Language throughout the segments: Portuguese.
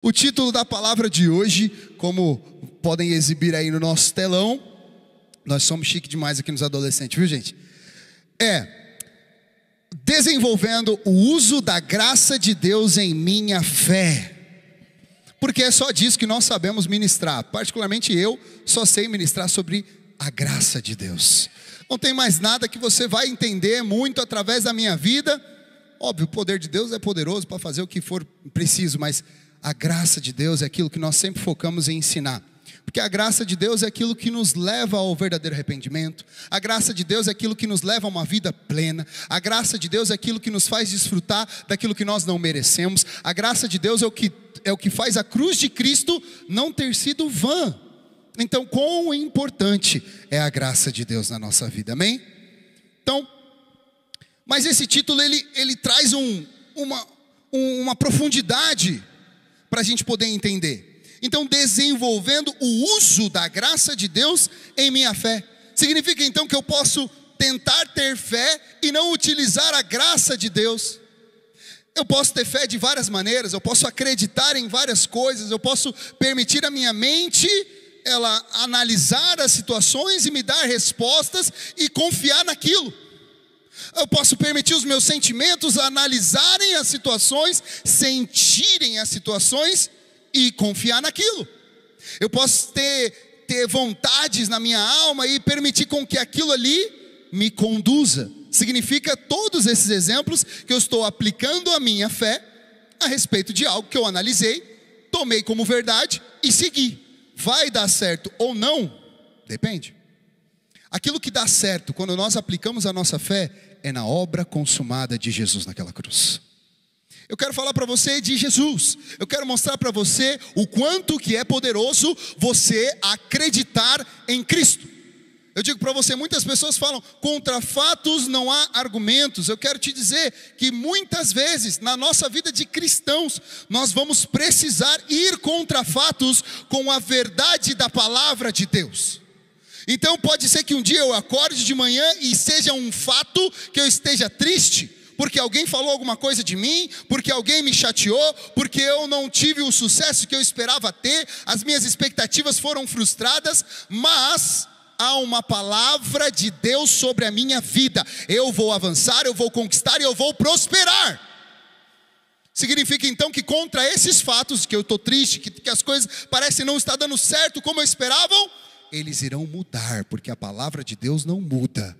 O título da palavra de hoje, como podem exibir aí no nosso telão, nós somos chique demais aqui nos adolescentes, viu gente? É desenvolvendo o uso da graça de Deus em minha fé. Porque é só disso que nós sabemos ministrar. Particularmente eu só sei ministrar sobre a graça de Deus. Não tem mais nada que você vai entender muito através da minha vida. Óbvio, o poder de Deus é poderoso para fazer o que for preciso, mas a graça de Deus é aquilo que nós sempre focamos em ensinar. Porque a graça de Deus é aquilo que nos leva ao verdadeiro arrependimento. A graça de Deus é aquilo que nos leva a uma vida plena. A graça de Deus é aquilo que nos faz desfrutar daquilo que nós não merecemos. A graça de Deus é o que faz a cruz de Cristo não ter sido vã. Então, quão importante é a graça de Deus na nossa vida, amém? Então, mas esse título ele traz uma profundidade para a gente poder entender. Então, desenvolvendo o uso da graça de Deus em minha fé. Significa então que eu posso tentar ter fé e não utilizar a graça de Deus. Eu posso ter fé de várias maneiras, eu posso acreditar em várias coisas, eu posso permitir a minha mente ela analisar as situações e me dar respostas e confiar naquilo. Eu posso permitir os meus sentimentos analisarem as situações, sentirem as situações e confiar naquilo. Eu posso ter vontades na minha alma e permitir com que aquilo ali me conduza. Significa todos esses exemplos que eu estou aplicando a minha fé a respeito de algo que eu analisei, tomei como verdade e segui. Vai dar certo ou não? Depende. Aquilo que dá certo quando nós aplicamos a nossa fé é na obra consumada de Jesus naquela cruz. Eu quero falar para você de Jesus. Eu quero mostrar para você o quanto que é poderoso você acreditar em Cristo. Eu digo para você, muitas pessoas falam, contra fatos não há argumentos. Eu quero te dizer que muitas vezes na nossa vida de cristãos, nós vamos precisar ir contra fatos com a verdade da palavra de Deus. Então pode ser que um dia eu acorde de manhã e seja um fato que eu esteja triste, porque alguém falou alguma coisa de mim, porque alguém me chateou, porque eu não tive o sucesso que eu esperava ter, as minhas expectativas foram frustradas, mas há uma palavra de Deus sobre a minha vida. Eu vou avançar, eu vou conquistar e eu vou prosperar. Significa então que contra esses fatos, que eu estou triste, que as coisas parecem não estar dando certo como eu esperava, eles irão mudar, porque a palavra de Deus não muda.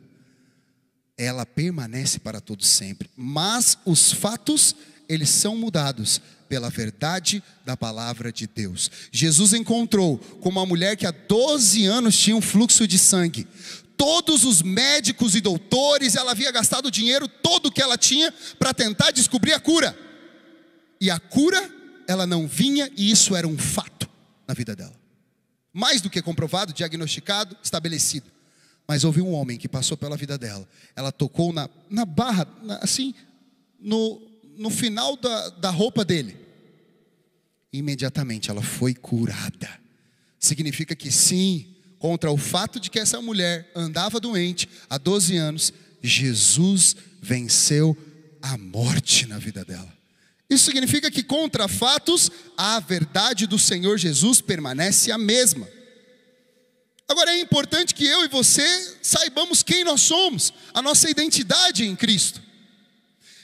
Ela permanece para todo sempre, mas os fatos, eles são mudados pela verdade da palavra de Deus. Jesus encontrou com uma mulher que há 12 anos tinha um fluxo de sangue. Todos os médicos e doutores, ela havia gastado o dinheiro todo que ela tinha para tentar descobrir a cura. E a cura, ela não vinha, e isso era um fato na vida dela. Mais do que comprovado, diagnosticado, estabelecido. Mas houve um homem que passou pela vida dela. Ela tocou na barra, assim, no final da roupa dele. Imediatamente ela foi curada. Significa que sim, contra o fato de que essa mulher andava doente há 12 anos, Jesus venceu a morte na vida dela. Isso significa que contra fatos, a verdade do Senhor Jesus permanece a mesma. Agora é importante que eu e você saibamos quem nós somos, a nossa identidade em Cristo.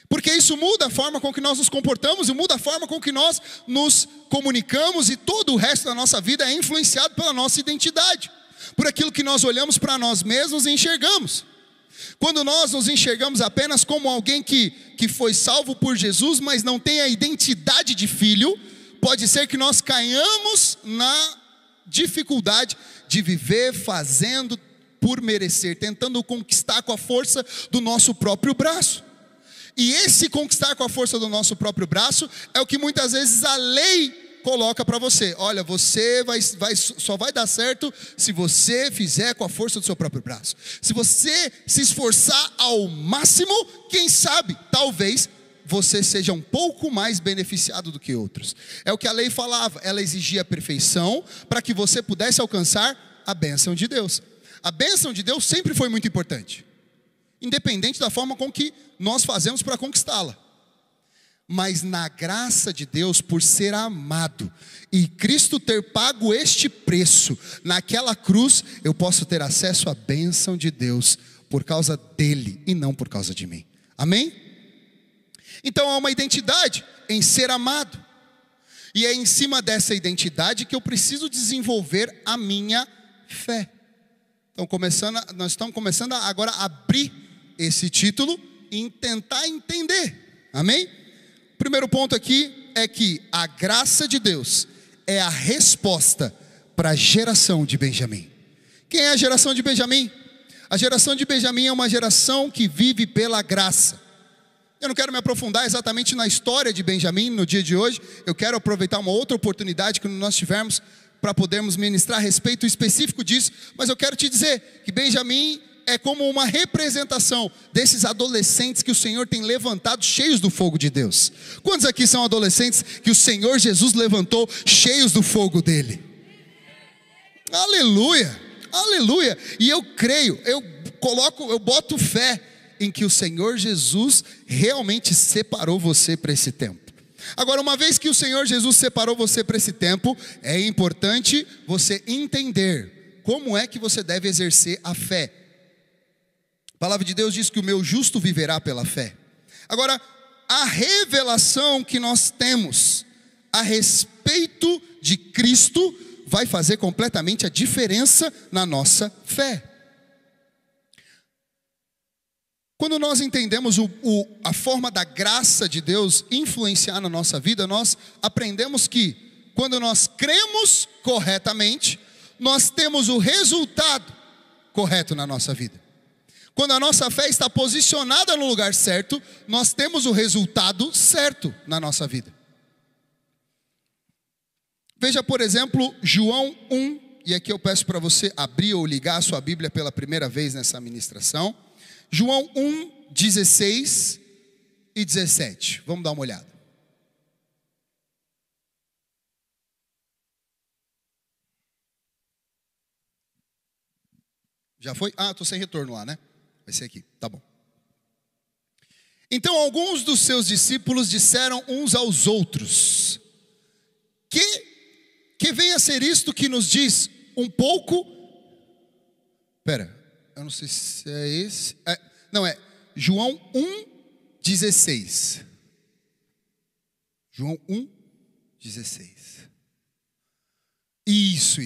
Porque isso muda a forma com que nós nos comportamos e muda a forma com que nós nos comunicamos, e todo o resto da nossa vida é influenciado pela nossa identidade, por aquilo que nós olhamos para nós mesmos e enxergamos. Quando nós nos enxergamos apenas como alguém que foi salvo por Jesus, mas não tem a identidade de filho, pode ser que nós caiamos na dificuldade de viver fazendo por merecer, tentando conquistar com a força do nosso próprio braço. E esse conquistar com a força do nosso próprio braço é o que muitas vezes a lei coloca para você. Olha, você só vai dar certo se você fizer com a força do seu próprio braço. Se você se esforçar ao máximo, quem sabe, talvez você seja um pouco mais beneficiado do que outros. É o que a lei falava, ela exigia perfeição para que você pudesse alcançar a bênção de Deus. A bênção de Deus sempre foi muito importante, independente da forma com que nós fazemos para conquistá-la. mas na graça de Deus, por ser amado, e Cristo ter pago este preço naquela cruz, eu posso ter acesso à bênção de Deus por causa dele e não por causa de mim. Amém? Então há uma identidade em ser amado, e é em cima dessa identidade que eu preciso desenvolver a minha fé. Então nós estamos começando agora a abrir esse título e tentar entender. Amém? O primeiro ponto aqui é que a graça de Deus é a resposta para a geração de Benjamim. Quem é a geração de Benjamim? A geração de Benjamim é uma geração que vive pela graça. Eu não quero me aprofundar exatamente na história de Benjamim no dia de hoje. Eu quero aproveitar uma outra oportunidade que nós tivermos para podermos ministrar a respeito específico disso. Mas eu quero te dizer que Benjamim é como uma representação desses adolescentes que o Senhor tem levantado cheios do fogo de Deus. Quantos aqui são adolescentes que o Senhor Jesus levantou cheios do fogo dele? Aleluia, aleluia. E eu creio, eu boto fé em que o Senhor Jesus realmente separou você para esse tempo. Agora, uma vez que o Senhor Jesus separou você para esse tempo, é importante você entender como é que você deve exercer a fé. A palavra de Deus diz que o meu justo viverá pela fé. Agora, a revelação que nós temos a respeito de Cristo vai fazer completamente a diferença na nossa fé. Quando nós entendemos a forma da graça de Deus influenciar na nossa vida, nós aprendemos que quando nós cremos corretamente, nós temos o resultado correto na nossa vida. Quando a nossa fé está posicionada no lugar certo, nós temos o resultado certo na nossa vida. Veja, por exemplo, João 1, e aqui eu peço para você abrir ou ligar a sua Bíblia pela primeira vez nessa ministração. João 1, 16 e 17. Vamos dar uma olhada. Já foi? Ah, estou sem retorno lá, né? Vai ser aqui, tá bom. Então alguns dos seus discípulos disseram uns aos outros: que venha a ser isto que nos diz um pouco. Eu não sei se é esse. Não, é João 1,16. João 1,16. Isso.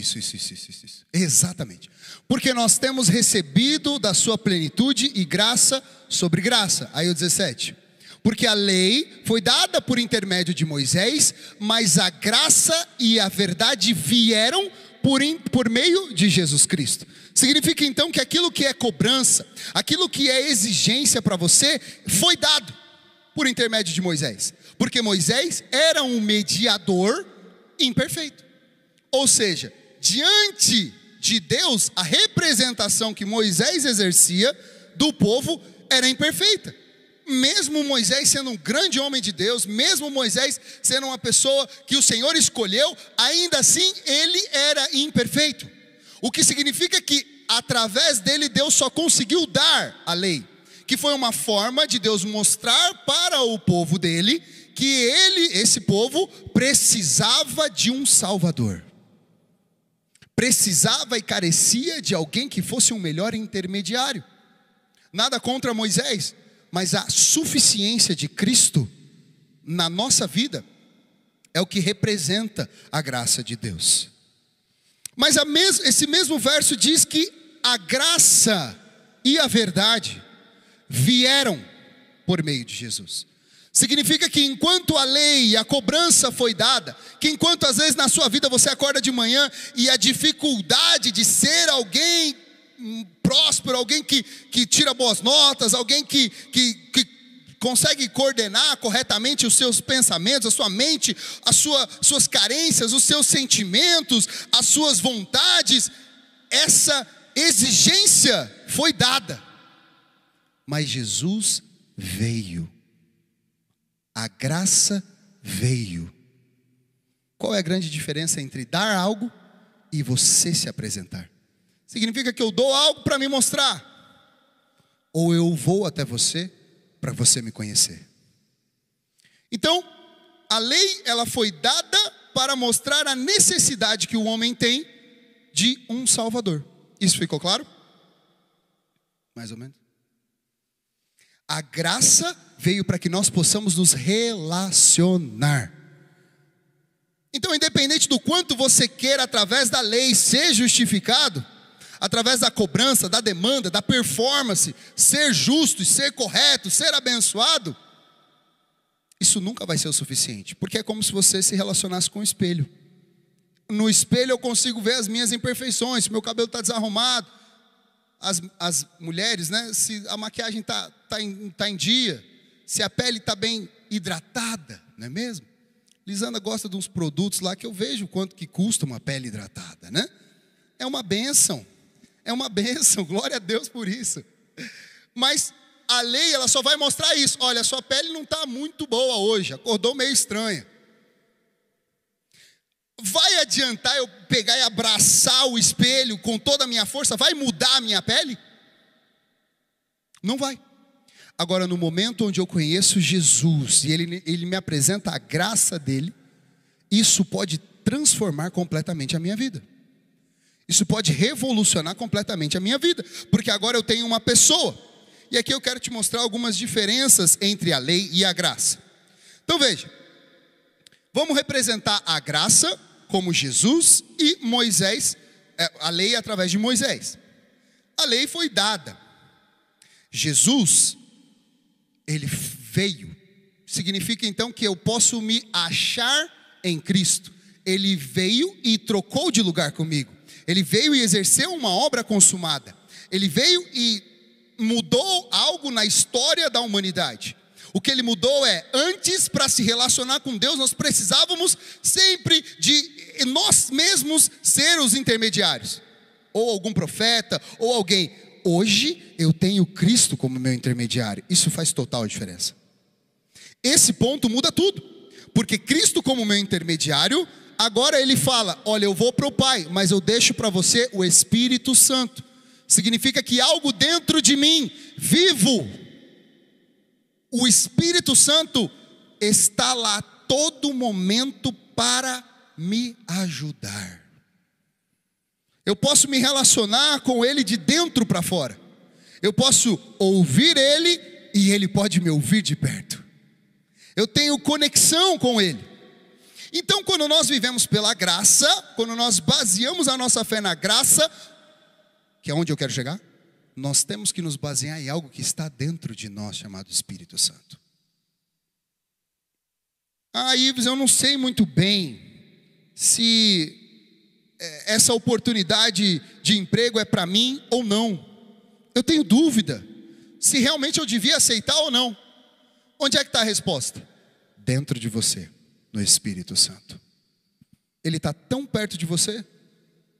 Exatamente. Porque nós temos recebido da sua plenitude e graça sobre graça. Aí o 17. Porque a lei foi dada por intermédio de Moisés, mas a graça e a verdade vieram por meio de Jesus Cristo. Significa então que aquilo que é cobrança, aquilo que é exigência para você, foi dado por intermédio de Moisés. Porque Moisés era um mediador imperfeito. Ou seja, diante de Deus, a representação que Moisés exercia do povo era imperfeita. Mesmo Moisés sendo um grande homem de Deus, mesmo Moisés sendo uma pessoa que o Senhor escolheu, ainda assim ele era imperfeito. O que significa que através dele Deus só conseguiu dar a lei, que foi uma forma de Deus mostrar para o povo dele que esse povo precisava de um Salvador. Precisava e carecia de alguém que fosse um melhor intermediário. Nada contra Moisés, mas a suficiência de Cristo na nossa vida é o que representa a graça de Deus. Mas esse mesmo verso diz que a graça e a verdade vieram por meio de Jesus. Significa que enquanto a lei e a cobrança foi dada, que enquanto às vezes na sua vida você acorda de manhã e a dificuldade de ser alguém próspero, alguém que tira boas notas, alguém que consegue coordenar corretamente os seus pensamentos, a sua mente, suas carências, os seus sentimentos, as suas vontades, essa exigência foi dada, mas Jesus veio. A graça veio. Qual é a grande diferença entre dar algo e você se apresentar? Significa que eu dou algo para me mostrar, ou eu vou até você para você me conhecer. Então, a lei, ela foi dada para mostrar a necessidade que o homem tem de um Salvador. Isso ficou claro? Mais ou menos. A graça veio para que nós possamos nos relacionar. Então, independente do quanto você queira, através da lei, ser justificado, através da cobrança, da demanda, da performance, ser justo, ser correto, ser abençoado, isso nunca vai ser o suficiente, porque é como se você se relacionasse com o espelho. No espelho eu consigo ver as minhas imperfeições, se meu cabelo está desarrumado, as mulheres, né, se a maquiagem tá em dia, se a pele está bem hidratada, não é mesmo? Lisandra gosta de uns produtos lá que eu vejo quanto que custa uma pele hidratada, né? É uma bênção, glória a Deus por isso. Mas a lei, ela só vai mostrar isso. Olha, a sua pele não está muito boa hoje, acordou meio estranha. Vai adiantar eu pegar e abraçar o espelho com toda a minha força? Vai mudar a minha pele? Não vai. Agora, no momento onde eu conheço Jesus e ele me apresenta a graça dele, isso pode transformar completamente a minha vida. Isso pode revolucionar completamente a minha vida, porque agora eu tenho uma pessoa. E aqui eu quero te mostrar algumas diferenças entre a lei e a graça. Então veja, vamos representar a graça como Jesus e Moisés, a lei através de Moisés. A lei foi dada. Jesus, ele veio. Significa então que eu posso me achar em Cristo. Ele veio e trocou de lugar comigo. Ele veio e exerceu uma obra consumada. Ele veio e mudou algo na história da humanidade. O que ele mudou é, antes, para se relacionar com Deus, nós precisávamos sempre de nós mesmos ser os intermediários. Ou algum profeta, ou alguém. Hoje, eu tenho Cristo como meu intermediário. Isso faz total diferença. Esse ponto muda tudo. Porque Cristo como meu intermediário, agora ele fala, olha, eu vou para o Pai, mas eu deixo para você o Espírito Santo. Significa que algo dentro de mim, vivo, o Espírito Santo está lá todo momento para me ajudar. Eu posso me relacionar com Ele de dentro para fora. Eu posso ouvir Ele e Ele pode me ouvir de perto. Eu tenho conexão com Ele. Então, quando nós vivemos pela graça, quando nós baseamos a nossa fé na graça, que é onde eu quero chegar, nós temos que nos basear em algo que está dentro de nós, chamado Espírito Santo. Ives, eu não sei muito bem se essa oportunidade de emprego é para mim ou não. Eu tenho dúvida se realmente eu devia aceitar ou não. Onde é que está a resposta? Dentro de você, no Espírito Santo. Ele está tão perto de você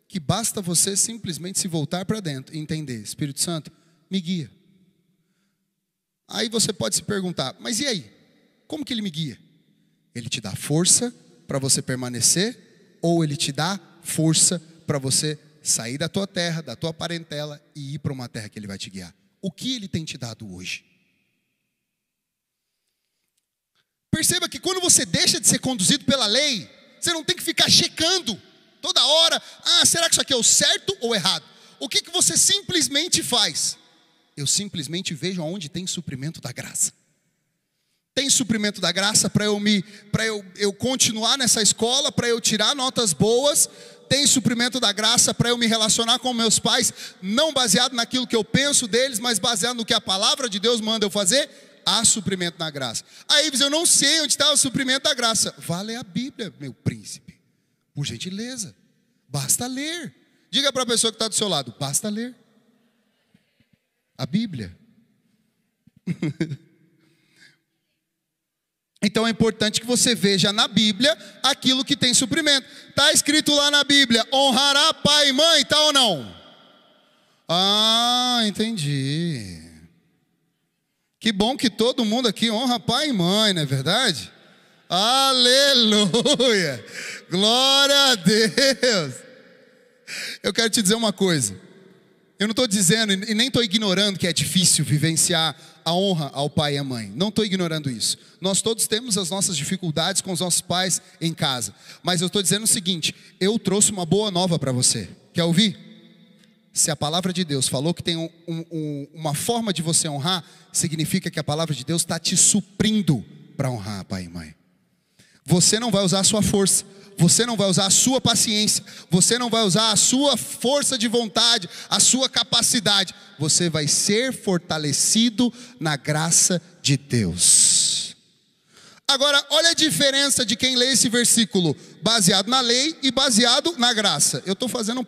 que basta você simplesmente se voltar para dentro e entender, Espírito Santo, me guia. Aí você pode se perguntar, mas e aí? Como que ele me guia? Ele te dá força para você permanecer, ou ele te dá força para você sair da tua terra, da tua parentela e ir para uma terra que ele vai te guiar? O que ele tem te dado hoje? Perceba que quando você deixa de ser conduzido pela lei, você não tem que ficar checando toda hora, será que isso aqui é o certo ou errado? O que você simplesmente faz? Eu simplesmente vejo aonde tem suprimento da graça. Tem suprimento da graça para eu continuar nessa escola, para eu tirar notas boas. Tem suprimento da graça para eu me relacionar com meus pais, não baseado naquilo que eu penso deles, mas baseado no que a palavra de Deus manda eu fazer. Há suprimento na graça. Aí eu não sei onde está o suprimento da graça. Vá ler a Bíblia, meu príncipe. Por gentileza, basta ler. Diga para a pessoa que está do seu lado, basta ler a Bíblia. Então é importante que você veja na Bíblia aquilo que tem suprimento. Está escrito lá na Bíblia, honrará pai e mãe, tá ou não? Entendi. Que bom que todo mundo aqui honra pai e mãe, não é verdade? Aleluia! Glória a Deus! Eu quero te dizer uma coisa. Eu não estou dizendo e nem estou ignorando que é difícil vivenciar a honra ao pai e à mãe. Não estou ignorando isso. Nós todos temos as nossas dificuldades com os nossos pais em casa. Mas eu estou dizendo o seguinte: eu trouxe uma boa nova para você. Quer ouvir? Se a palavra de Deus falou que tem uma forma de você honrar, significa que a palavra de Deus está te suprindo para honrar pai e mãe. Você não vai usar a sua força. Você não vai usar a sua paciência, você não vai usar a sua força de vontade, a sua capacidade. Você vai ser fortalecido na graça de Deus. Agora, olha a diferença de quem lê esse versículo baseado na lei e baseado na graça. Eu estou fazendo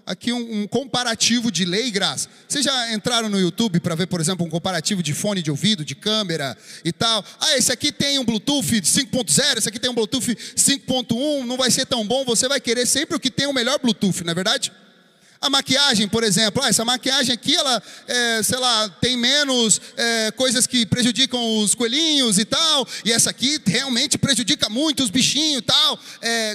aqui um comparativo de lei e graça. Vocês já entraram no YouTube para ver, por exemplo, um comparativo de fone de ouvido, de câmera e tal? Ah, esse aqui tem um Bluetooth 5.0, esse aqui tem um Bluetooth 5.1, não vai ser tão bom. Você vai querer sempre o que tem o melhor Bluetooth, não é verdade? A maquiagem, por exemplo, essa maquiagem aqui, ela, sei lá, tem menos coisas que prejudicam os coelhinhos e tal, e essa aqui realmente prejudica muito os bichinhos e tal,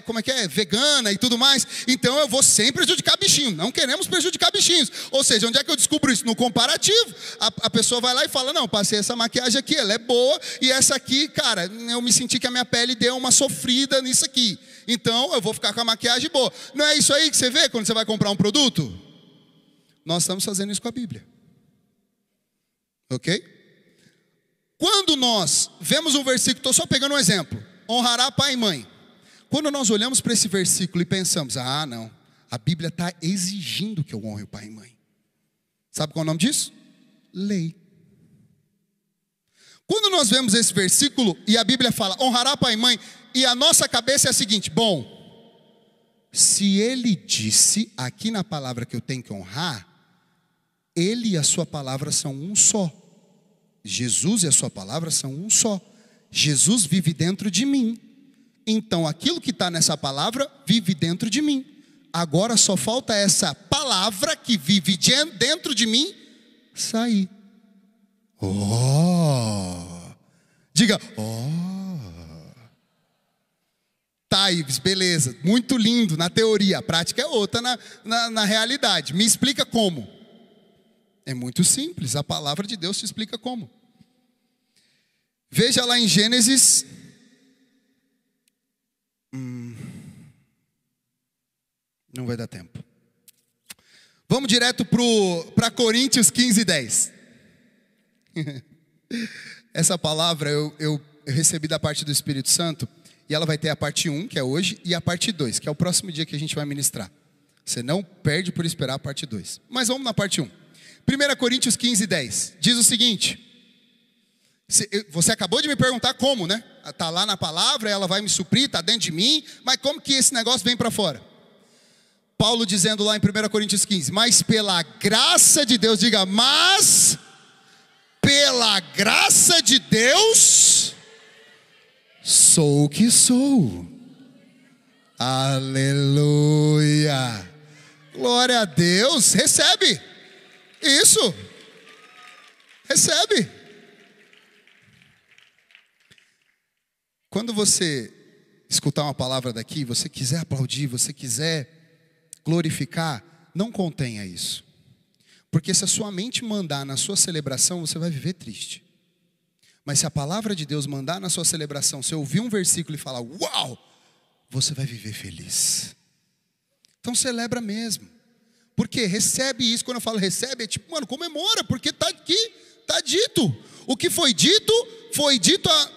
como é que é? Vegana e tudo mais. Então eu vou sem prejudicar bichinho, não queremos prejudicar bichinhos. Ou seja, onde é que eu descubro isso? No comparativo. A pessoa vai lá e fala: não, passei essa maquiagem aqui, ela é boa, e essa aqui, cara, eu me senti que a minha pele deu uma sofrida nisso aqui. Então eu vou ficar com a maquiagem boa. Não é isso aí que você vê quando você vai comprar um produto? Nós estamos fazendo isso com a Bíblia. Ok? Quando nós vemos um versículo, estou só pegando um exemplo: honrará pai e mãe. Quando nós olhamos para esse versículo e pensamos: ah não, a Bíblia está exigindo que eu honre o pai e mãe. Sabe qual é o nome disso? Lei. Quando nós vemos esse versículo e a Bíblia fala honrará pai e mãe, e a nossa cabeça é a seguinte: bom, se ele disse aqui na palavra que eu tenho que honrar, ele e a sua palavra são um só. Jesus e a sua palavra são um só. Jesus vive dentro de mim. Então aquilo que está nessa palavra vive dentro de mim. Agora só falta essa palavra que vive dentro de mim sair. Oh! Diga, oh! Tá, Ives, beleza, muito lindo na teoria, a prática é outra na realidade. Me explica como. É muito simples, a palavra de Deus te explica como. Veja lá em Gênesis. Não vai dar tempo. Vamos direto para Coríntios 15:10. Essa palavra eu recebi da parte do Espírito Santo. E ela vai ter a parte 1, que é hoje, e a parte 2, que é o próximo dia que a gente vai ministrar. Você não perde por esperar a parte 2. Mas vamos na parte 1. 1 Coríntios 15:10 diz o seguinte: você acabou de me perguntar como, né? Está lá na palavra, ela vai me suprir, está dentro de mim, mas como que esse negócio vem para fora? Paulo dizendo lá em 1 Coríntios 15: mas pela graça de Deus, diga, mas pela graça de Deus sou o que sou. Aleluia. Glória a Deus. Recebe. Isso. Recebe. Quando você escutar uma palavra daqui, você quiser aplaudir, você quiser glorificar, não contenha isso. Porque se a sua mente mandar na sua celebração, você vai viver triste. Mas se a palavra de Deus mandar na sua celebração, você ouvir um versículo e falar, uau, você vai viver feliz. Então celebra mesmo. Porque recebe isso. Quando eu falo recebe, é tipo, mano, comemora, porque está aqui, está dito. O que foi dito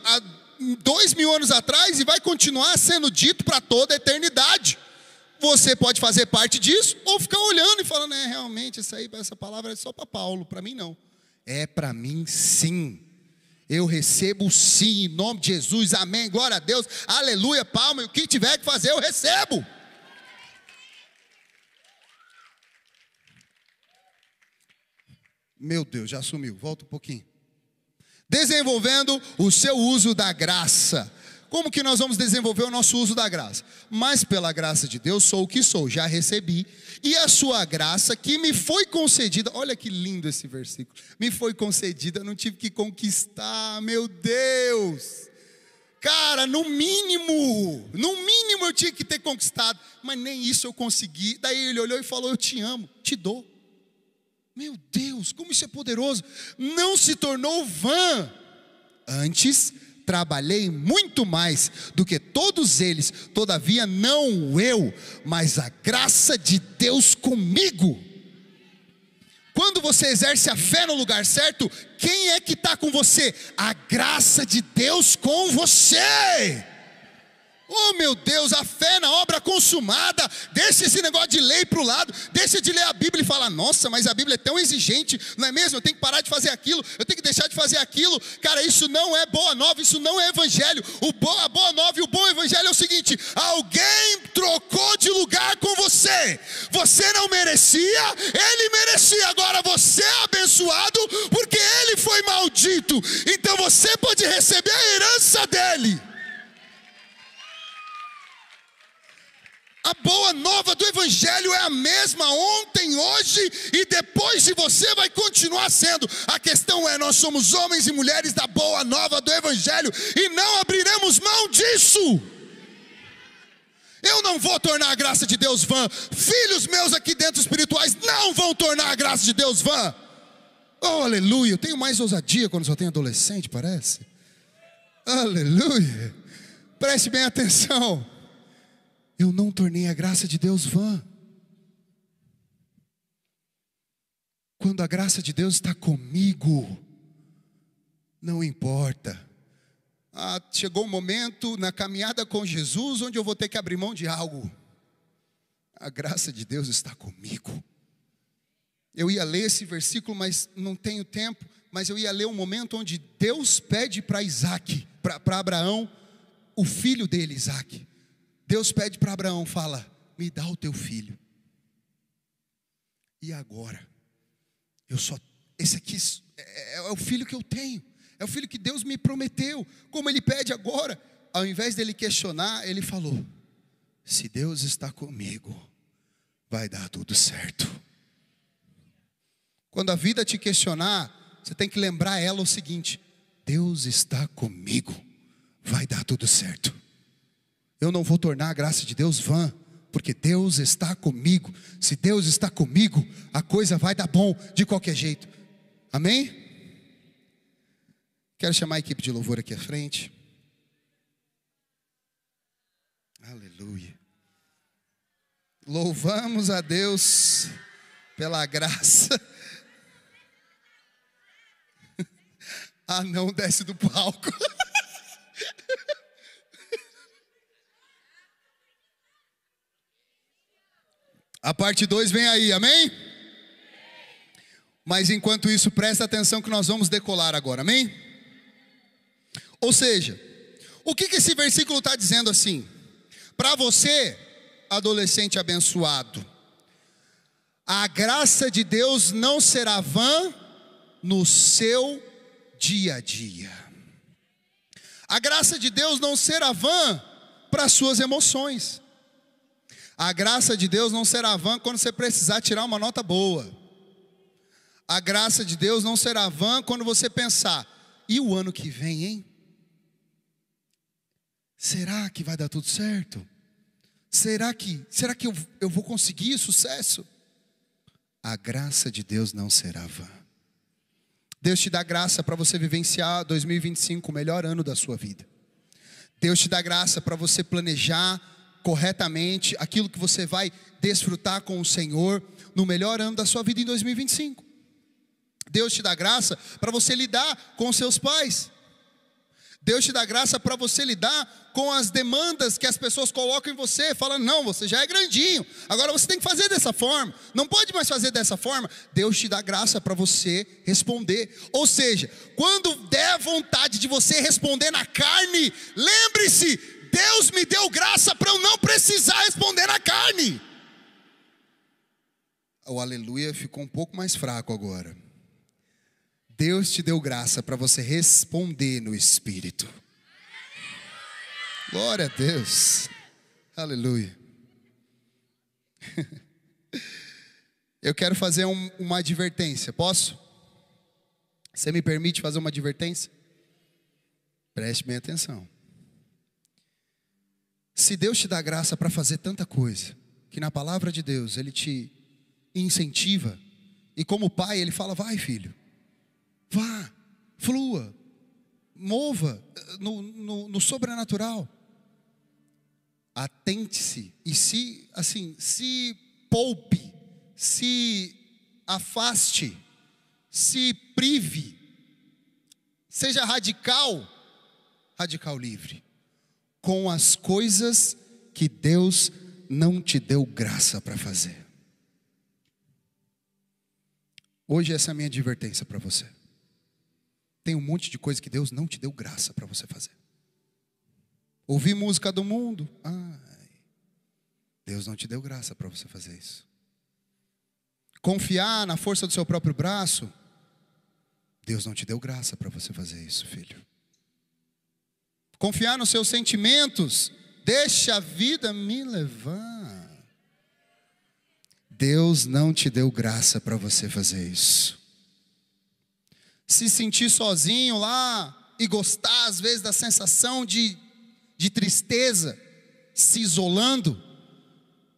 há 2000 anos atrás e vai continuar sendo dito para toda a eternidade. Você pode fazer parte disso ou ficar olhando e falando, realmente essa palavra é só para Paulo, para mim não. É para mim sim. Eu recebo sim, em nome de Jesus, amém, glória a Deus, aleluia, palma, e o que tiver que fazer eu recebo. Meu Deus, já sumiu, volta um pouquinho. Desenvolvendo o seu uso da graça. Como que nós vamos desenvolver o nosso uso da graça? Mas pela graça de Deus sou o que sou, já recebi. E a sua graça que me foi concedida, olha que lindo esse versículo. Me foi concedida, não tive que conquistar, meu Deus. Cara, no mínimo eu tinha que ter conquistado. Mas nem isso eu consegui. Daí ele olhou e falou, eu te amo, te dou. Meu Deus, como isso é poderoso. Não se tornou vã. Antes, trabalhei muito mais do que todos eles. Todavia, não eu, mas a graça de Deus comigo. Quando você exerce a fé no lugar certo, quem é que está com você? A graça de Deus com você. Oh meu Deus, a fé na obra consumada. Deixa esse negócio de lei para o lado. Deixa de ler a Bíblia e falar: nossa, mas a Bíblia é tão exigente, não é mesmo? Eu tenho que parar de fazer aquilo, eu tenho que deixar de fazer aquilo. Cara, isso não é boa nova, isso não é evangelho. A boa nova e o bom evangelho é o seguinte: alguém trocou de lugar com você. Você não merecia, ele merecia. Agora você é abençoado porque ele foi maldito. Então você pode receber a herança dele. A boa nova do evangelho é a mesma ontem, hoje e depois de você vai continuar sendo. A questão é, nós somos homens e mulheres da boa nova do evangelho e não abriremos mão disso. Eu não vou tornar a graça de Deus vã. Filhos meus aqui dentro espirituais não vão tornar a graça de Deus vã. Oh, aleluia. Eu tenho mais ousadia quando só tenho adolescente, parece. Aleluia. Preste bem atenção. Eu não tornei a graça de Deus vã. Quando a graça de Deus está comigo, não importa. Chegou um momento na caminhada com Jesus onde eu vou ter que abrir mão de algo. A graça de Deus está comigo. Eu ia ler esse versículo, mas não tenho tempo. Mas eu ia ler um momento onde Deus pede para Isaac, para Abraão, o filho dele, Isaac. Deus pede para Abraão, fala: me dá o teu filho. E agora? Esse aqui é o filho que eu tenho. É o filho que Deus me prometeu. Como ele pede agora, ao invés dele questionar, ele falou: se Deus está comigo, vai dar tudo certo. Quando a vida te questionar, você tem que lembrar ela o seguinte: Deus está comigo, vai dar tudo certo. Eu não vou tornar a graça de Deus vã, porque Deus está comigo. Se Deus está comigo, a coisa vai dar bom de qualquer jeito. Amém? Quero chamar a equipe de louvor aqui à frente. Aleluia. Louvamos a Deus pela graça. Não desce do palco. A parte 2 vem aí, amém? Mas enquanto isso, presta atenção que nós vamos decolar agora, amém? Ou seja, o que esse versículo está dizendo assim? Para você, adolescente abençoado, a graça de Deus não será vã no seu dia a dia. A graça de Deus não será vã para as suas emoções. A graça de Deus não será vã quando você precisar tirar uma nota boa. A graça de Deus não será vã quando você pensar: e o ano que vem, hein? Será que vai dar tudo certo? Será que eu vou conseguir sucesso? A graça de Deus não será vã. Deus te dá graça para você vivenciar 2025, o melhor ano da sua vida. Deus te dá graça para você planejar corretamente aquilo que você vai desfrutar com o Senhor no melhor ano da sua vida em 2025. Deus te dá graça para você lidar com os seus pais. Deus te dá graça para você lidar com as demandas que as pessoas colocam em você, falando: não, você já é grandinho, agora você tem que fazer dessa forma, não pode mais fazer dessa forma. Deus te dá graça para você responder. Ou seja, quando der vontade de você responder na carne, lembre-se: Deus me deu graça para eu não precisar responder na carne. O aleluia ficou um pouco mais fraco agora. Deus te deu graça para você responder no Espírito. Glória a Deus. Aleluia. Eu quero fazer uma advertência, posso? Você me permite fazer uma advertência? Preste bem atenção. Se Deus te dá graça para fazer tanta coisa, que na palavra de Deus Ele te incentiva, E como pai, ele fala: vai, filho, vá, flua, mova no sobrenatural. Atente-se e se poupe, se afaste, se prive, seja radical livre, com as coisas que Deus não te deu graça para fazer. Hoje essa é a minha advertência para você. Tem um monte de coisa que Deus não te deu graça para você fazer. Ouvir música do mundo, Deus não te deu graça para você fazer isso. Confiar na força do seu próprio braço, Deus não te deu graça para você fazer isso, filho. Confiar nos seus sentimentos, deixa a vida me levar. Deus não te deu graça para você fazer isso. Se sentir sozinho lá e gostar às vezes da sensação de tristeza, se isolando.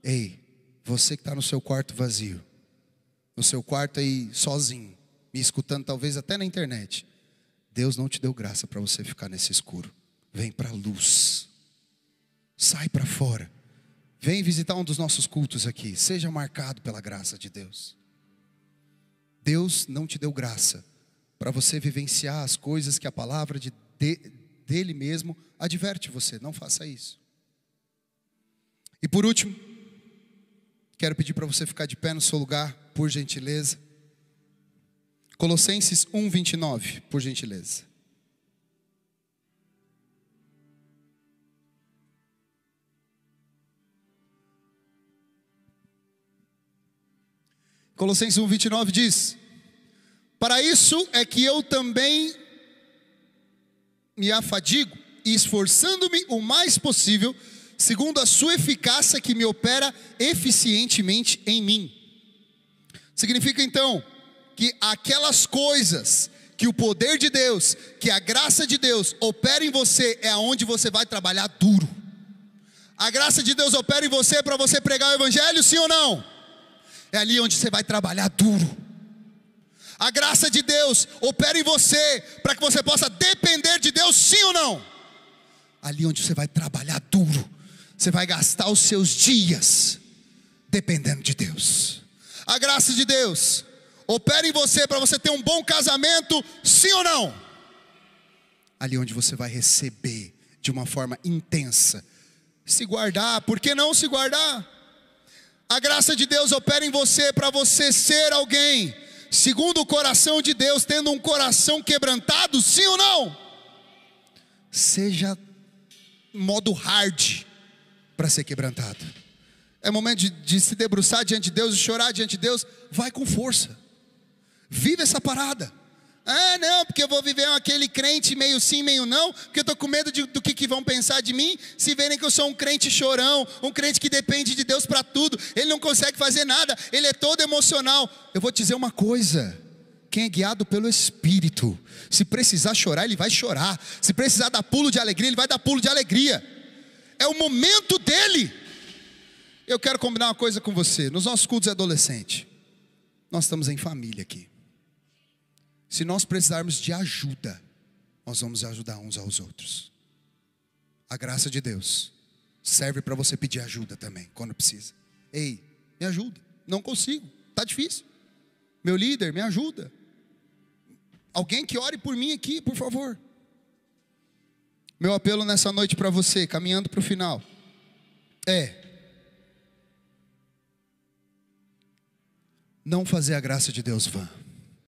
Ei, você que está no seu quarto vazio, no seu quarto aí sozinho, me escutando talvez até na internet, Deus não te deu graça para você ficar nesse escuro. Vem para a luz, sai para fora, vem visitar um dos nossos cultos aqui, seja marcado pela graça de Deus. Deus não te deu graça para você vivenciar as coisas que a palavra dele mesmo adverte você, não faça isso. E por último, quero pedir para você ficar de pé no seu lugar, por gentileza. Colossenses 1:29, por gentileza. Colossenses 1:29 diz: para isso é que eu também me afadigo, esforçando-me o mais possível, segundo a sua eficácia que me opera eficientemente em mim. Significa então que aquelas coisas que o poder de Deus, que a graça de Deus opera em você, é onde você vai trabalhar duro. A graça de Deus opera em você para você pregar o evangelho, sim ou não? É ali onde você vai trabalhar duro. A graça de Deus opera em você para que você possa depender de Deus, sim ou não? Ali onde você vai trabalhar duro, você vai gastar os seus dias dependendo de Deus. A graça de Deus opera em você para você ter um bom casamento, sim ou não? Ali onde você vai receber de uma forma intensa. Se guardar, por que não se guardar? A graça de Deus opera em você para você ser alguém segundo o coração de Deus, tendo um coração quebrantado, sim ou não? Seja modo hard para ser quebrantado. É momento de se debruçar diante de Deus e chorar diante de Deus. Vai com força. Vive essa parada. Ah, não, porque eu vou viver aquele crente meio sim, meio não, porque eu estou com medo do que vão pensar de mim, se verem que eu sou um crente chorão, um crente que depende de Deus para tudo, ele não consegue fazer nada, ele é todo emocional. Eu vou te dizer uma coisa: quem é guiado pelo Espírito, se precisar chorar, ele vai chorar, se precisar dar pulo de alegria, ele vai dar pulo de alegria, é o momento dele. Eu quero combinar uma coisa com você, nos nossos cultos adolescentes, nós estamos em família aqui. Se nós precisarmos de ajuda, nós vamos ajudar uns aos outros. A graça de Deus serve para você pedir ajuda também, quando precisa. Ei, me ajuda, não consigo, está difícil. Meu líder, me ajuda. Alguém que ore por mim aqui, por favor. Meu apelo nessa noite para você, caminhando para o final, é: não fazer a graça de Deus vã.